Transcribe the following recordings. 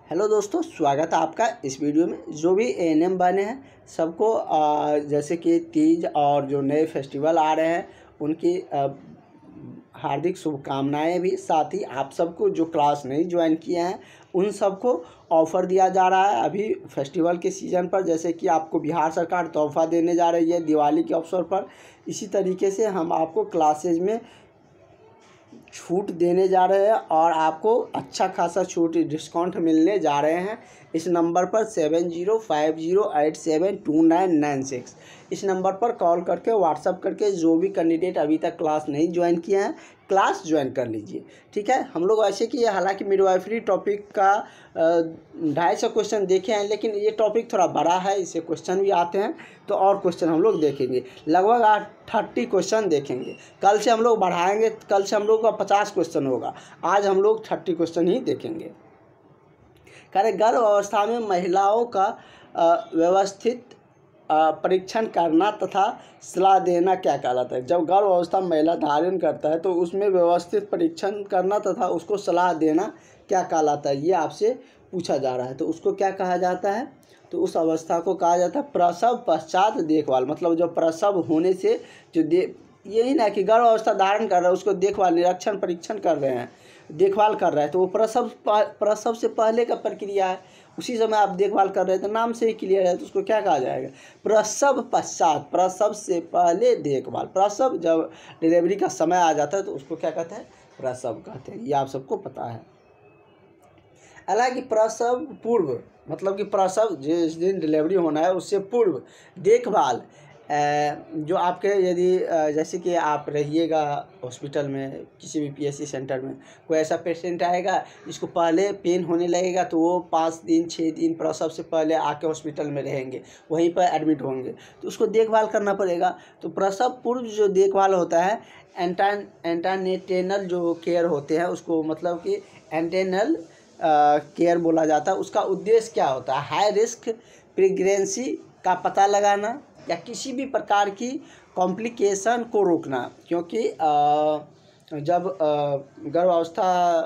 Hello दोस्तों, स्वागत है आपका इस वीडियो में। जो भी एएनएम बने हैं सबको जैसे कि तीज और जो नए फेस्टिवल आ रहे हैं उनकी हार्दिक शुभकामनाएं भी। साथ ही आप सबको जो क्लास नहीं ज्वाइन किए हैं उन सबको ऑफ़र दिया जा रहा है अभी फेस्टिवल के सीज़न पर। जैसे कि आपको बिहार सरकार तोहफ़ा देने जा रही है दिवाली के अवसर पर, इसी तरीके से हम आपको क्लासेज में छूट देने जा रहे हैं और आपको अच्छा खासा छूट डिस्काउंट मिलने जा रहे हैं। इस नंबर पर 7050872996 इस नंबर पर कॉल करके व्हाट्सअप करके जो भी कैंडिडेट अभी तक क्लास नहीं ज्वाइन किए हैं क्लास ज्वाइन कर लीजिए, ठीक है। हम लोग ऐसे कि हालांकि मिडवाइफरी टॉपिक का 250 क्वेश्चन देखे हैं, लेकिन ये टॉपिक थोड़ा बड़ा है, इससे क्वेश्चन भी आते हैं तो और क्वेश्चन हम लोग देखेंगे। लगभग 30 क्वेश्चन देखेंगे। कल से हम लोग बढ़ाएंगे, कल से हम लोग का 50 क्वेश्चन होगा। आज हम लोग 30 क्वेश्चन ही देखेंगे। गर्भ अवस्था में महिलाओं का व्यवस्थित परीक्षण करना तथा सलाह देना क्या कहलाता है। जब गर्भ अवस्था में महिला धारण करता है तो उसमें व्यवस्थित परीक्षण करना तथा उसको सलाह देना क्या कहलाता है, ये आपसे पूछा जा रहा है। तो उसको क्या कहा जाता है, तो उस अवस्था को कहा जाता है प्रसव पश्चात देखभाल। मतलब जब प्रसव होने से जो यही ना कि गर्भ अवस्था धारण कर रहा है उसको देखभाल, निरीक्षण परीक्षण कर रहे हैं, देखभाल कर रहा है, तो वो प्रसव से पहले का प्रक्रिया है। उसी समय आप देखभाल कर रहे हैं तो नाम से ही क्लियर है, तो उसको क्या कहा जाएगा, प्रसव पश्चात, प्रसव से पहले देखभाल। प्रसव जब डिलीवरी का समय आ जाता है तो उसको क्या कहते हैं, प्रसव कहते हैं। ये आप सबको पता है। हालांकि प्रसव पूर्व मतलब कि प्रसव जिस दिन डिलीवरी होना है उससे पूर्व देखभाल, जो आपके यदि जैसे कि आप रहिएगा हॉस्पिटल में, किसी भी पीएचसी सेंटर में, कोई ऐसा पेशेंट आएगा जिसको पहले पेन होने लगेगा तो वो 5 दिन 6 दिन प्रसव से पहले आके हॉस्पिटल में रहेंगे, वहीं पर एडमिट होंगे, तो उसको देखभाल करना पड़ेगा। तो प्रसव पूर्व जो देखभाल होता है, एंटानेटेनल जो केयर होते हैं उसको मतलब कि एंटेनल केयर बोला जाता है। उसका उद्देश्य क्या होता है, हाई रिस्क प्रेगनेंसी का पता लगाना या किसी भी प्रकार की कॉम्प्लिकेशन को रोकना। क्योंकि जब गर्भावस्था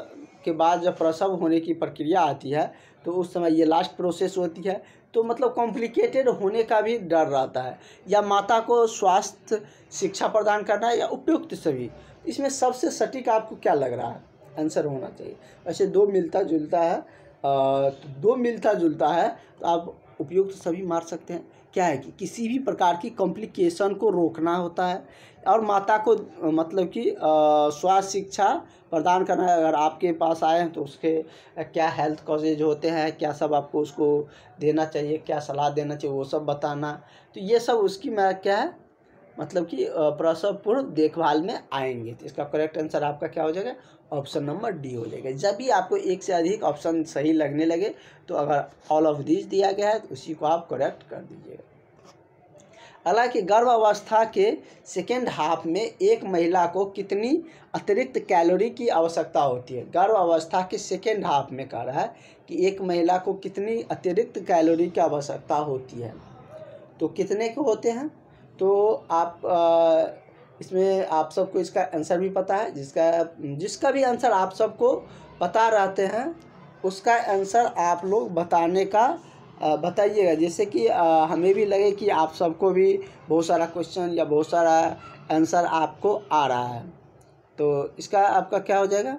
के बाद जब प्रसव होने की प्रक्रिया आती है तो उस समय ये लास्ट प्रोसेस होती है, तो मतलब कॉम्प्लिकेटेड होने का भी डर रहता है। या माता को स्वास्थ्य शिक्षा प्रदान करना या उपयुक्त सभी, इसमें सबसे सटीक आपको क्या लग रहा है आंसर होना चाहिए। वैसे दो मिलता जुलता है, दो मिलता जुलता है तो आप उपयुक्त सभी मार सकते हैं। क्या है कि किसी भी प्रकार की कॉम्प्लिकेशन को रोकना होता है और माता को मतलब कि स्वास्थ्य शिक्षा प्रदान करना है। अगर आपके पास आए हैं तो उसके क्या हेल्थ कॉजेज होते हैं, क्या सब आपको उसको देना चाहिए, क्या सलाह देना चाहिए, वो सब बताना। तो ये सब उसकी मैं क्या है मतलब कि प्रसव पूर्व देखभाल में आएंगे। तो इसका करेक्ट आंसर आपका क्या हो जाएगा, ऑप्शन नंबर डी हो जाएगा। जब भी आपको एक से अधिक ऑप्शन सही लगने लगे तो अगर ऑल ऑफ दिस दिया गया है तो उसी को आप करेक्ट कर दीजिएगा। हालांकि गर्भावस्था के सेकेंड हाफ में एक महिला को कितनी अतिरिक्त कैलोरी की आवश्यकता होती है। गर्भावस्था के सेकेंड हाफ में कह रहा है कि एक महिला को कितनी अतिरिक्त कैलोरी की आवश्यकता होती है, तो कितने के होते हैं। तो आप इसमें आप सबको इसका आंसर भी पता है। जिसका भी आंसर आप सबको पता रहते हैं उसका आंसर आप लोग बताने का बताइएगा, जैसे कि हमें भी लगे कि आप सबको भी बहुत सारा क्वेश्चन या बहुत सारा आंसर आपको आ रहा है। तो इसका आपका क्या हो जाएगा,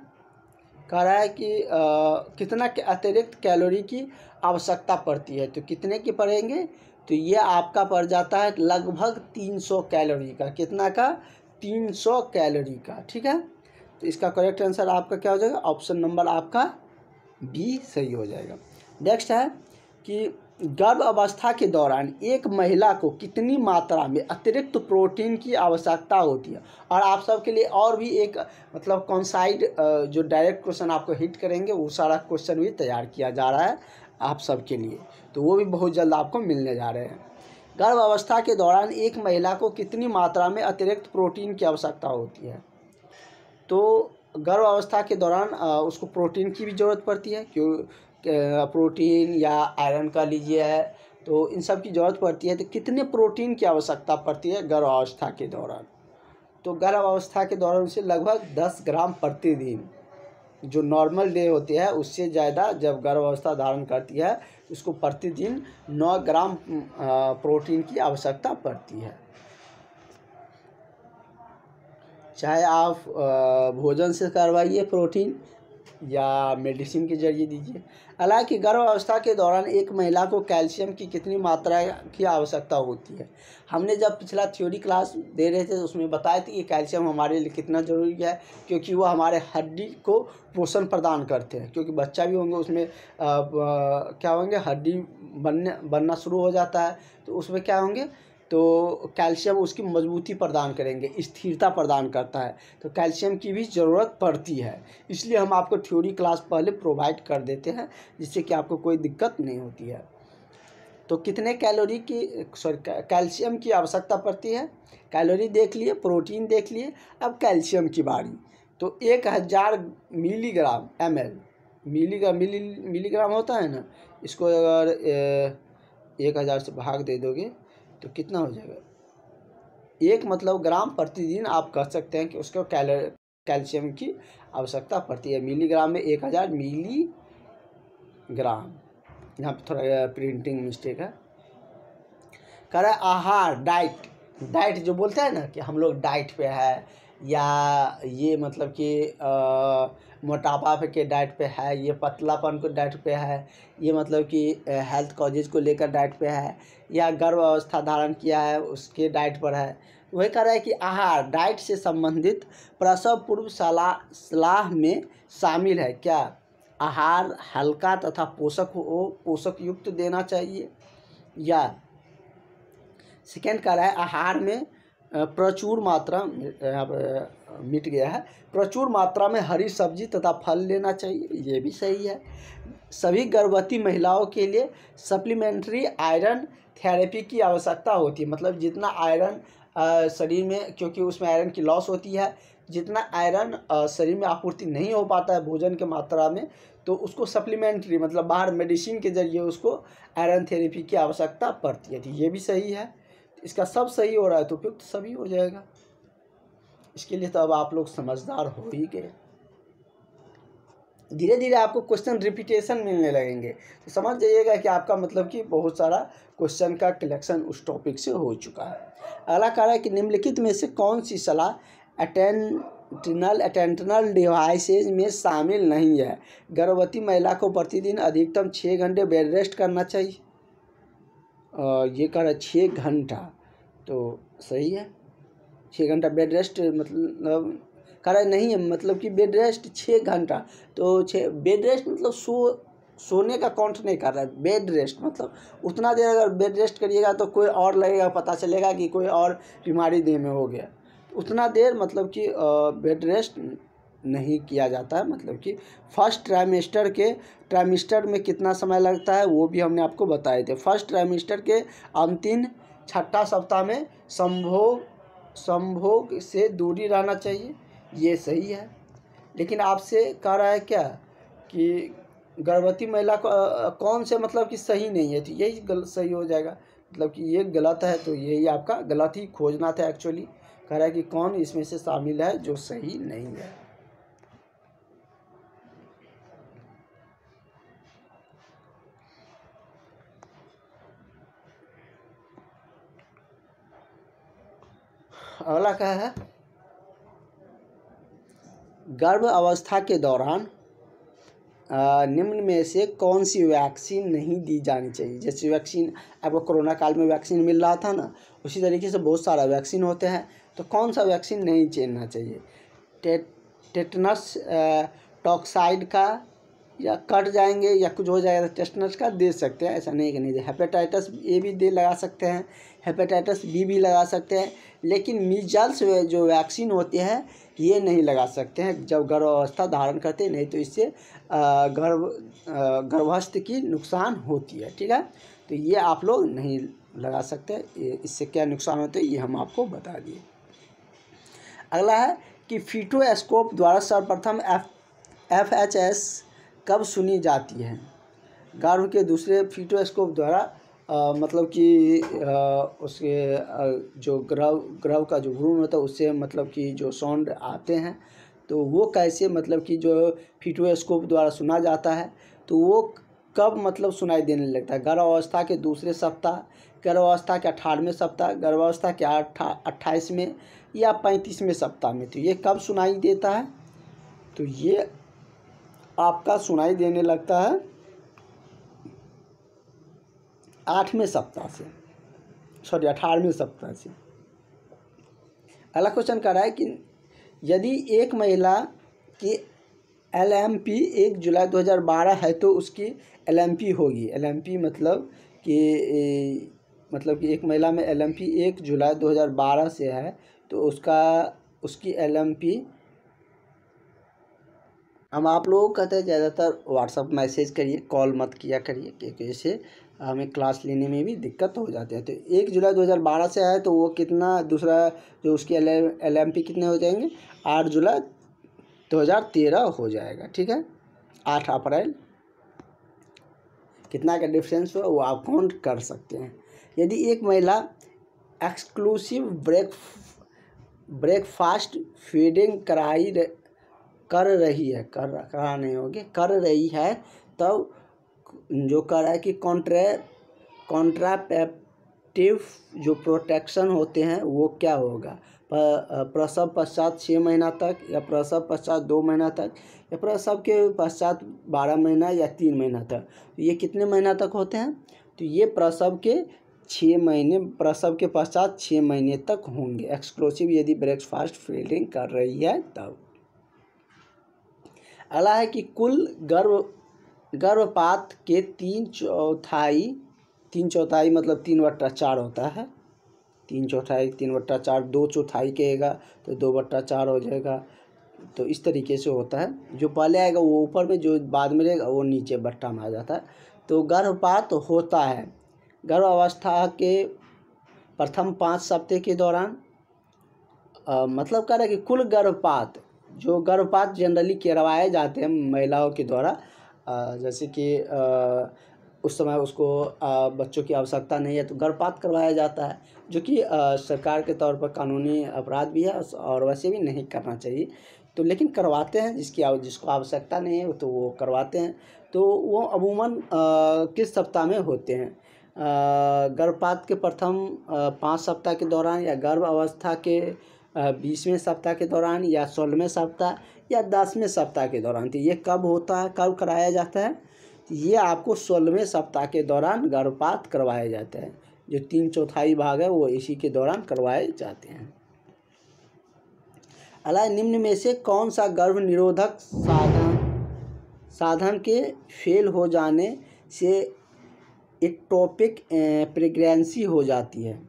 कह रहा है कि कितना अतिरिक्त कैलोरी की आवश्यकता पड़ती है, तो कितने की पड़ेंगे, तो ये आपका पड़ जाता है लगभग 300 कैलोरी का। कितना का, 300 कैलोरी का, ठीक है। तो इसका करेक्ट आंसर आपका क्या हो जाएगा, ऑप्शन नंबर आपका बी सही हो जाएगा। नेक्स्ट है कि गर्भ अवस्था के दौरान एक महिला को कितनी मात्रा में अतिरिक्त प्रोटीन की आवश्यकता होती है। और आप सबके लिए और भी एक मतलब कॉन्साइड जो डायरेक्ट क्वेश्चन आपको हिट करेंगे वो सारा क्वेश्चन भी तैयार किया जा रहा है आप सबके लिए, तो वो भी बहुत जल्द आपको मिलने जा रहे हैं। गर्भ अवस्था के दौरान एक महिला को कितनी मात्रा में अतिरिक्त प्रोटीन की आवश्यकता होती है। तो गर्भ अवस्था के दौरान उसको प्रोटीन की भी ज़रूरत पड़ती है, क्यों प्रोटीन या आयरन का लीजिए है, तो इन सब की ज़रूरत पड़ती है। तो कितने प्रोटीन की आवश्यकता पड़ती है गर्भावस्था के दौरान, तो गर्भावस्था के दौरान उसे लगभग 10 ग्राम प्रतिदिन जो नॉर्मल डे होती है उससे ज़्यादा जब गर्भावस्था धारण करती है उसको प्रतिदिन 9 ग्राम प्रोटीन की आवश्यकता पड़ती है। चाहे आप भोजन से करवाइए प्रोटीन या मेडिसिन के जरिए दीजिए। हालांकि गर्भावस्था के दौरान एक महिला को कैल्शियम की कितनी मात्रा की आवश्यकता होती है, हमने जब पिछला थ्योरी क्लास दे रहे थे तो उसमें बताया था कि कैल्शियम हमारे लिए कितना ज़रूरी है, क्योंकि वो हमारे हड्डी को पोषण प्रदान करते हैं। क्योंकि बच्चा भी होंगे उसमें क्या होंगे, हड्डी बनना शुरू हो जाता है, तो उसमें क्या होंगे, तो कैल्शियम उसकी मजबूती प्रदान करेंगे, स्थिरता प्रदान करता है, तो कैल्शियम की भी ज़रूरत पड़ती है। इसलिए हम आपको थ्योरी क्लास पहले प्रोवाइड कर देते हैं जिससे कि आपको कोई दिक्कत नहीं होती है। तो कितने कैलोरी की कैल्शियम की आवश्यकता पड़ती है, कैलोरी देख लिए, प्रोटीन देख लिए, अब कैल्शियम की बारी। तो 1000 मिलीग्राम ml मिलीग्राम होता है ना, इसको अगर 1000 से भाग दे दोगे तो कितना हो जाएगा, एक मतलब ग्राम प्रतिदिन आप कह सकते हैं कि उसको कैल्शियम की आवश्यकता पड़ती है। मिलीग्राम में 1000 मिलीग्राम, यहाँ पे थोड़ा प्रिंटिंग मिस्टेक है। कह रहा है आहार, डाइट जो बोलते हैं ना कि हम लोग डाइट पे है, या ये मतलब कि मोटापा के डाइट पे है, ये पतलापन को डाइट पे है, ये मतलब कि हेल्थ कॉजेज को लेकर डाइट पे है, या गर्भ अवस्था धारण किया है उसके डाइट पर है। वही कह रहा है कि आहार डाइट से संबंधित प्रसव पूर्व सलाह में शामिल है क्या, आहार हल्का तथा पोषक युक्त देना चाहिए, या सेकेंड कह रहा है आहार में प्रचुर मात्रा, यहाँ पर मिट गया है, प्रचुर मात्रा में हरी सब्जी तथा फल लेना चाहिए, ये भी सही है। सभी गर्भवती महिलाओं के लिए सप्लीमेंट्री आयरन थेरेपी की आवश्यकता होती है, मतलब जितना आयरन शरीर में, क्योंकि उसमें आयरन की लॉस होती है, जितना आयरन शरीर में आपूर्ति नहीं हो पाता है भोजन के मात्रा में, तो उसको सप्लीमेंट्री मतलब बाहर मेडिसिन के जरिए उसको आयरन थेरेपी की आवश्यकता पड़ती है। तो ये भी सही है, इसका सब सही हो रहा है तो उपयुक्त सभी हो जाएगा। इसके लिए तो अब आप लोग समझदार हो ही गए। धीरे धीरे आपको क्वेश्चन रिपीटेशन मिलने लगेंगे तो समझ जाइएगा कि आपका मतलब कि बहुत सारा क्वेश्चन का कलेक्शन उस टॉपिक से हो चुका है। अगला कह रहा है कि निम्नलिखित में से कौन सी सलाह अटेंशनल डिवाइसेज में शामिल नहीं है। गर्भवती महिला को प्रतिदिन अधिकतम 6 घंटे बेड रेस्ट करना चाहिए। ये कह रहा है 6 घंटा, तो सही है 6 घंटा बेड रेस्ट, मतलब कह रहा है नहीं है, मतलब कि बेड रेस्ट 6 घंटा, तो 6 बेड रेस्ट मतलब सोने का काउंट नहीं कर रहा है। बेड रेस्ट मतलब उतना देर अगर बेड रेस्ट करिएगा तो कोई और लगेगा, पता चलेगा कि कोई और बीमारी देह में हो गया, उतना देर मतलब कि बेड रेस्ट नहीं किया जाता है। मतलब कि फर्स्ट ट्राइमेस्टर में कितना समय लगता है वो भी हमने आपको बताए थे। फर्स्ट ट्राइमेस्टर के अंतिम 6ठा सप्ताह में संभोग से दूरी रहना चाहिए, ये सही है। लेकिन आपसे कह रहा है क्या कि गर्भवती महिला को कौन से मतलब कि सही नहीं है, तो यही गलत सही हो जाएगा। मतलब कि ये गलत है तो यही आपका गलत ही खोजना था एक्चुअली। कह रहा है कि कौन इसमें से शामिल है जो सही नहीं है। अगला क्या है, गर्भ अवस्था के दौरान निम्न में से कौन सी वैक्सीन नहीं दी जानी चाहिए। जैसे वैक्सीन आपको कोरोना काल में वैक्सीन मिल रहा था ना, उसी तरीके से बहुत सारा वैक्सीन होते हैं, तो कौन सा वैक्सीन नहीं लेना चाहिए। टेटनस टॉक्साइड का या कट जाएंगे या कुछ हो जाएगा तो टेटनस का दे सकते हैं, ऐसा नहीं कि नहीं दे। हेपेटाइटिस ए भी लगा सकते हैं, हेपेटाइटिस बी भी लगा सकते हैं, लेकिन मीजल्स जो वैक्सीन होती है ये नहीं लगा सकते हैं जब गर्भावस्था धारण करते हैं, नहीं तो इससे गर्भस्थ की नुकसान होती है। ठीक है, तो ये आप लोग नहीं लगा सकते, इससे क्या नुकसान होते हैं ये हम आपको बता दिए। अगला है कि फीटोस्कोप द्वारा सर्वप्रथम FHS कब सुनी जाती है। गर्भ के दूसरे फीटोस्कोप द्वारा मतलब कि उसके जो गर्भ का जो भ्रूण होता है उससे मतलब कि जो साउंड आते हैं, तो वो कैसे मतलब कि जो फीटोस्कोप द्वारा सुना जाता है, तो वो कब मतलब सुनाई देने लगता है? गर्भावस्था के दूसरे सप्ताह, गर्भावस्था के 18वें सप्ताह, गर्भावस्था के 28वें या 35वें सप्ताह में। तो ये कब सुनाई देता है? तो ये आपका सुनाई देने लगता है 8वें सप्ताह से, सॉरी 18वें सप्ताह से। अगला क्वेश्चन कह रहा है कि यदि एक महिला की LMP 1 जुलाई 2012 है तो उसकी LMP होगी, LMP मतलब कि एक महिला में LMP 1 जुलाई 2012 से है तो उसकी LMP, हम आप लोग कहते हैं ज़्यादातर व्हाट्सअप मैसेज करिए, कॉल मत किया करिए, क्योंकि इससे हमें क्लास लेने में भी दिक्कत हो जाती है। तो 1 जुलाई 2012 से है तो वो कितना, दूसरा जो उसकी LMP कितने हो जाएंगे, 8 जुलाई 2013 हो जाएगा, ठीक है। 8 अप्रैल कितना का डिफरेंस हो वो आप काउंट कर सकते हैं। यदि एक महिला एक्सक्लूसिव ब्रेकफास्ट फीडिंग कर रही है, करा नहीं होगी, कर रही है, तब जो कर रहा है कि कॉन्ट्रासेप्टिव जो प्रोटेक्शन होते हैं वो क्या होगा? प्रसव पश्चात 6 महीना तक, या प्रसव पश्चात 2 महीना तक, या प्रसव के पश्चात 12 महीना या 3 महीना तक। ये कितने महीना तक होते हैं? तो ये प्रसव के 6 महीने, प्रसव के पश्चात 6 महीने तक होंगे एक्सक्लूसिव, यदि ब्रेकफास्ट फीडिंग कर रही है तब। अगला है कि कुल गर्भपात के 3/4 मतलब 3/4 होता है। 3/4, 3/4, 2/4 कहेगा तो 2/4 हो जाएगा। तो इस तरीके से होता है, जो पहले आएगा वो ऊपर में, जो बाद में रहेगा वो नीचे बट्टा में आ जाता है। तो गर्भपात होता है गर्भावस्था के प्रथम 5 सप्ताह के दौरान। मतलब कह रहा है कि कुल गर्भपात, जो गर्भपात जनरली करवाए जाते हैं महिलाओं के द्वारा, जैसे कि उस समय उसको बच्चों की आवश्यकता नहीं है तो गर्भपात करवाया जाता है, जो कि सरकार के तौर पर कानूनी अपराध भी है और वैसे भी नहीं करना चाहिए, तो लेकिन करवाते हैं। जिसको आवश्यकता नहीं है तो वो करवाते हैं। तो वो अमूमन किस सप्ताह में होते हैं? गर्भपात के प्रथम 5 सप्ताह के दौरान, या गर्भ अवस्था के 20वें सप्ताह के दौरान, या 16वें सप्ताह, या 10वें सप्ताह के दौरान। तो ये कब होता है, कब कराया जाता है? ये आपको 16वें सप्ताह के दौरान गर्भपात करवाया जाता है। जो 3/4 भाग है वो इसी के दौरान करवाए जाते हैं। अगला, निम्न में से कौन सा गर्भ निरोधक साधन के फेल हो जाने से एक्टोपिक प्रेगनेंसी हो जाती है?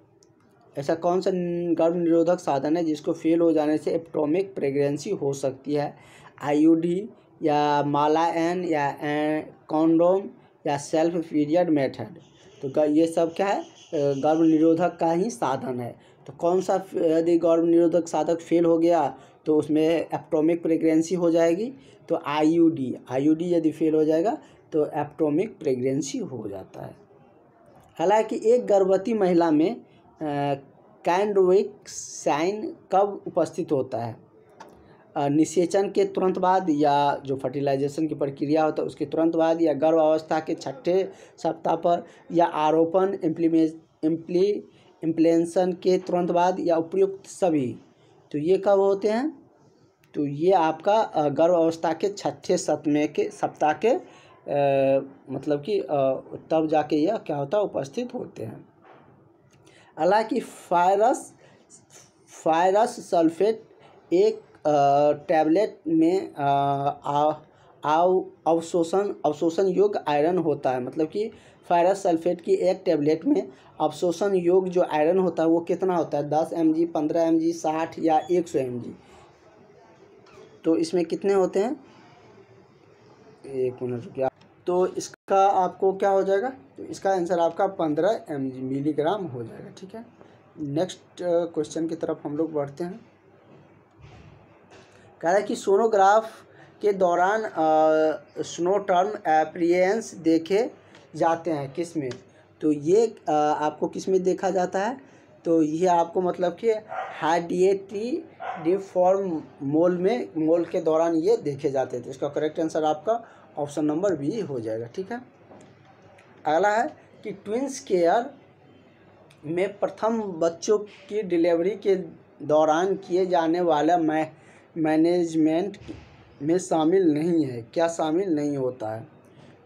ऐसा कौन सा गर्भ निरोधक साधन है जिसको फेल हो जाने से एप्टोमिक प्रेगनेंसी हो सकती है? IUD, या माला एन, या कॉन्डोम, या सेल्फ पीरियड मेथड। तो ये सब क्या है? गर्भ निरोधक का ही साधन है। तो कौन सा यदि गर्भ निरोधक साधक फेल हो गया तो उसमें एप्टोमिक प्रेगनेंसी हो जाएगी। तो IUD यदि फेल हो जाएगा तो एप्टोमिक प्रेगनेंसी हो जाता है। हालांकि एक गर्भवती महिला में कैंडविक साइन कब उपस्थित होता है? निषेचन के तुरंत बाद, या जो फर्टिलाइजेशन की प्रक्रिया होता है उसके तुरंत बाद, या गर्भ अवस्था के 6ठे सप्ताह पर, या आरोपण इम्प्लेंशन के तुरंत बाद, या उपयुक्त सभी। तो ये कब होते हैं? तो ये आपका गर्भ अवस्था के 6ठे सप्ताह के मतलब कि तब जाके यह क्या होता है, उपस्थित होते हैं। हालांकि फायरस सल्फेट एक टैबलेट में अवशोषण योग्य आयरन होता है। मतलब कि फेरस सल्फेट की एक टैबलेट में अवशोषण योग्य जो आयरन होता है वो कितना होता है? 10 mg, 15 mg, 60 या 100 mg। तो इसमें कितने होते हैं? एक मिनट रुकिए। तो इसका आपको क्या हो जाएगा? तो इसका आंसर आपका 15 मिलीग्राम हो जाएगा। ठीक है, नेक्स्ट क्वेश्चन की तरफ हम लोग बढ़ते हैं। कह रहा है कि सोनोग्राफ के दौरान स्नो टर्म अपीयरेंस देखे जाते हैं किस में? तो ये आपको किस में देखा जाता है? तो ये आपको मतलब कि हेरिडिटरी डिफॉर्म मोल के दौरान ये देखे जाते थे। इसका करेक्ट आंसर आपका ऑप्शन नंबर बी हो जाएगा। ठीक है, अगला है कि ट्विंस केयर में प्रथम बच्चों की डिलीवरी के दौरान किए जाने वाला मैनेजमेंट में शामिल नहीं है। क्या शामिल नहीं होता है?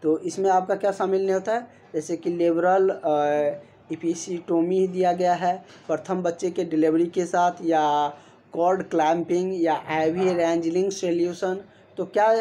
तो इसमें आपका क्या शामिल नहीं होता है? जैसे कि लेबरल इपिसिटोमी दिया गया है प्रथम बच्चे के डिलीवरी के साथ, या कॉर्ड क्लैंपिंग, या आईवी रेंजलिंग सॉल्यूशन। तो क्या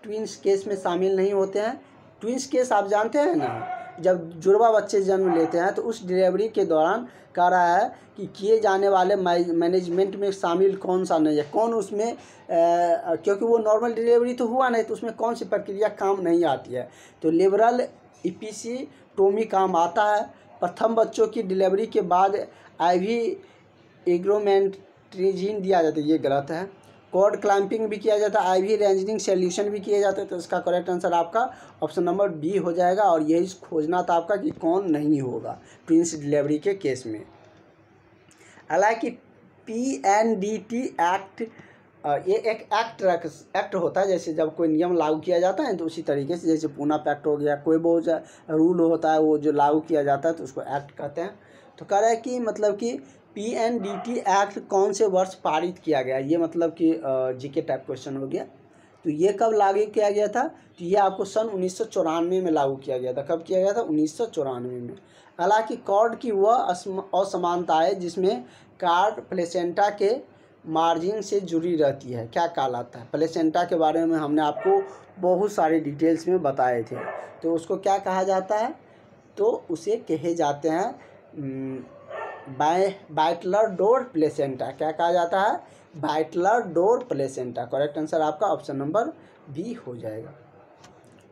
ट्विंस केस में शामिल नहीं होते हैं? ट्विंस केस आप जानते हैं ना, जब जुड़वा बच्चे जन्म लेते हैं तो उस डिलीवरी के दौरान कह रहा है कि किए जाने वाले मैनेजमेंट में शामिल कौन सा नहीं है, कौन उसमें क्योंकि वो नॉर्मल डिलीवरी तो हुआ नहीं, तो उसमें कौन सी प्रक्रिया काम नहीं आती है। तो लिबरल इपिसिटोमी काम आता है। प्रथम बच्चों की डिलीवरी के बाद आईवी एग्रोमेट्रिजिन दिया जाता है, ये गलत है। कॉर्ड क्लैंपिंग भी किया जाता है, आईवी रेंजनिंग सॉल्यूशन भी किए जाते हैं। तो इसका करेक्ट आंसर आपका ऑप्शन नंबर बी हो जाएगा। और यही खोजना था आपका कि कौन नहीं होगा ट्विंस डिलीवरी के केस में। हालांकि PNDT एक्ट ये एक एक्ट होता है, जैसे जब कोई नियम लागू किया जाता है तो उसी तरीके से, जैसे पूना पैक्ट हो गया, कोई बहुत रूल होता है वो जो लागू किया जाता है तो उसको एक्ट कहते हैं। तो कह रहा है कि मतलब कि PNDT एक्ट कौन से वर्ष पारित किया गया? ये मतलब कि जीके टाइप क्वेश्चन हो गया। तो ये कब लागू किया गया था? तो ये आपको सन 1994 में लागू किया गया था। कब किया गया था? 1994 में। हालांकि कॉर्ड की वह असमानता है जिसमें कार्ड प्लेसेंटा के मार्जिन से जुड़ी रहती है, क्या कहलाता है? प्लेसेंटा के बारे में हमने आपको बहुत सारे डिटेल्स में बताए थे। तो उसको क्या कहा जाता है? तो उसे कहे जाते हैं बाइटलर डोर प्लेसेंटा। क्या कहा जाता है? बाइटलर डोर प्लेसेंटा। करेक्ट आंसर आपका ऑप्शन नंबर बी हो जाएगा।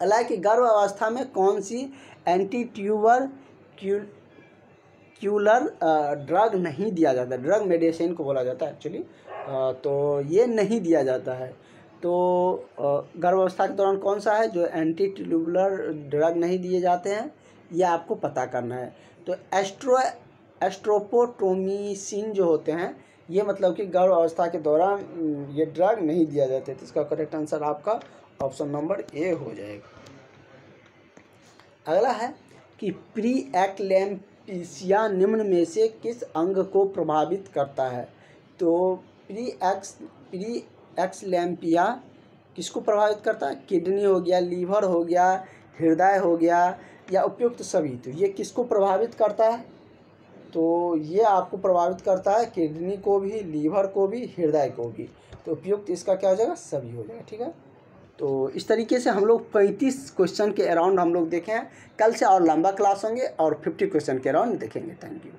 हालांकि गर्भ अवस्था में कौन सी एंटी ट्यूबर क्यूलर ड्रग नहीं दिया जाता? ड्रग मेडिसिन को बोला जाता है एक्चुअली। तो ये नहीं दिया जाता है। तो गर्भावस्था के दौरान कौन सा है जो एंटी ट्यूबुलर ड्रग नहीं दिए जाते हैं, ये आपको पता करना है। तो एस्ट्रोपोटोमिसिन जो होते हैं, ये मतलब कि गर्भ अवस्था के दौरान ये ड्रग नहीं दिया जाता है। तो इसका करेक्ट आंसर आपका ऑप्शन नंबर ए हो जाएगा। अगला है कि प्री एक्लेम्पिसिया निम्न में से किस अंग को प्रभावित करता है? तो प्री एक्लेम्पिया किसको प्रभावित करता है? किडनी हो गया, लीवर हो गया, हृदय हो गया, या उपयुक्त सभी। तो ये किसको प्रभावित करता है? तो ये आपको प्रभावित करता है किडनी को भी, लीवर को भी, हृदय को भी। तो उपयुक्त इसका क्या हो जाएगा? सभी हो जाएगा। ठीक है, तो इस तरीके से हम लोग 35 क्वेश्चन के अराउंड हम लोग देखे हैं। कल से और लंबा क्लास होंगे और 50 क्वेश्चन के अराउंड देखेंगे। Thank you.